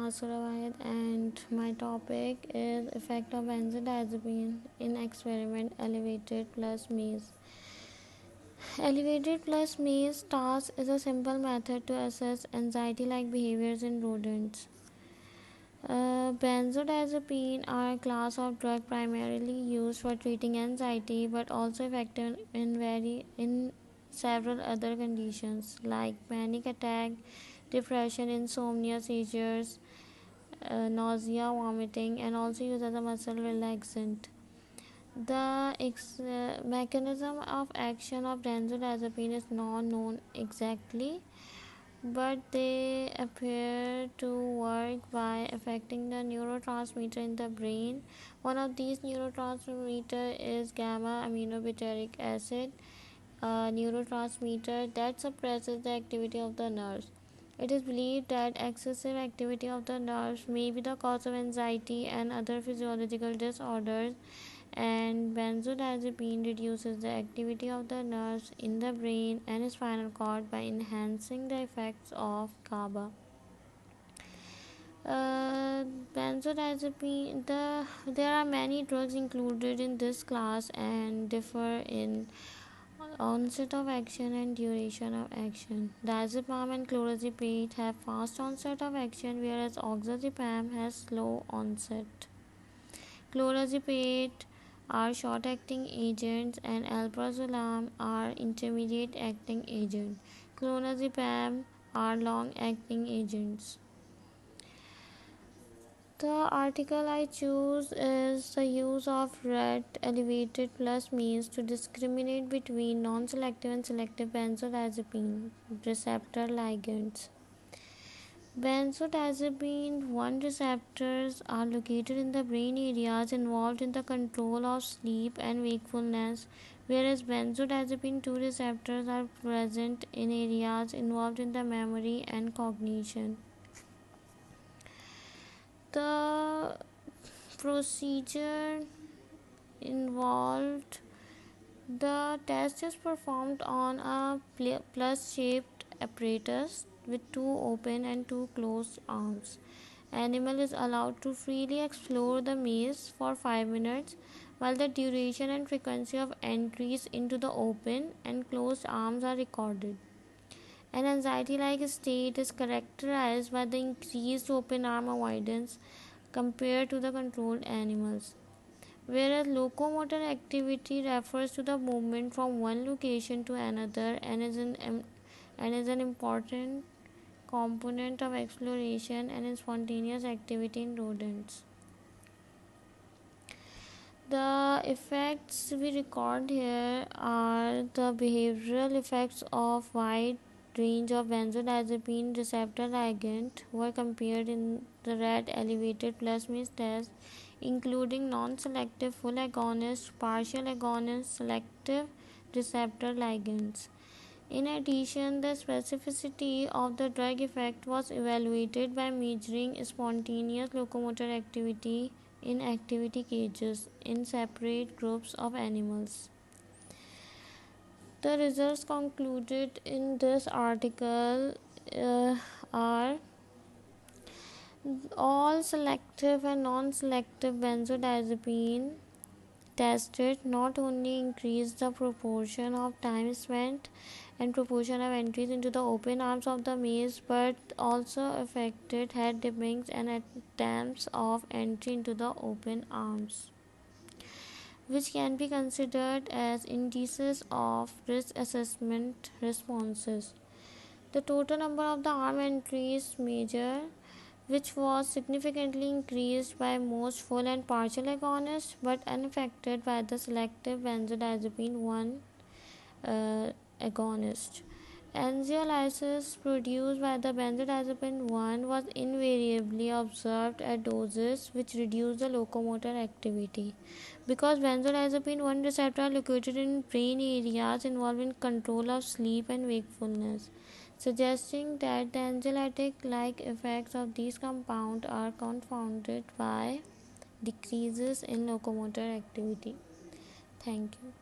Asura Wahid, and my topic is effect of benzodiazepine in experiment elevated plus maze. Elevated plus maze task is a simple method to assess anxiety-like behaviors in rodents. Benzodiazepines are a class of drug primarily used for treating anxiety, but also effective in several other conditions like panic attack, depression, insomnia, seizures, nausea, vomiting, and also used as a muscle relaxant. The mechanism of action of benzodiazepine is not known exactly, but they appear to work by affecting the neurotransmitter in the brain. One of these neurotransmitters is gamma aminobutyric acid, a neurotransmitter that suppresses the activity of the nerves. It is believed that excessive activity of the nerves may be the cause of anxiety and other physiological disorders, and benzodiazepine reduces the activity of the nerves in the brain and spinal cord by enhancing the effects of GABA. Benzodiazepine, there are many drugs included in this class and differ in onset of action and duration of action. Diazepam and clozapine have fast onset of action, whereas oxazepam has slow onset. Clozapine are short-acting agents and alprazolam are intermediate-acting agents. Clonazepam are long-acting agents. The article I choose is the use of red elevated plus means to discriminate between non-selective and selective benzodiazepine receptor ligands. Benzodiazepine 1 receptors are located in the brain areas involved in the control of sleep and wakefulness, whereas benzodiazepine 2 receptors are present in areas involved in the memory and cognition. The procedure involved, the test is performed on a plus shaped apparatus with 2 open and 2 closed arms. Animal is allowed to freely explore the maze for 5 minutes, while the duration and frequency of entries into the open and closed arms are recorded. An anxiety-like state is characterized by the increased open arm avoidance compared to the controlled animals, whereas locomotor activity refers to the movement from one location to another and is an important component of exploration and spontaneous activity in rodents. The effects we record here are the behavioral effects of wide range of benzodiazepine receptor ligand were compared in the red elevated plus maze test, including non-selective full agonist, partial agonist, selective receptor ligands. In addition, the specificity of the drug effect was evaluated by measuring spontaneous locomotor activity in activity cages in separate groups of animals. The results concluded in this article are all selective and non-selective benzodiazepine tested not only increased the proportion of time spent and proportion of entries into the open arms of the maze, but also affected head dippings and attempts of entry into the open arms, which can be considered as indices of risk assessment responses. The total number of the arm entries measured, which was significantly increased by most full and partial agonists but unaffected by the selective benzodiazepine 1 agonist. Anxiolysis produced by the benzodiazepine 1 was invariably observed at doses which reduced the locomotor activity. Because benzodiazepine 1 receptors are located in brain areas involved in control of sleep and wakefulness, suggesting that the anxiolytic-like effects of these compounds are confounded by decreases in locomotor activity. Thank you.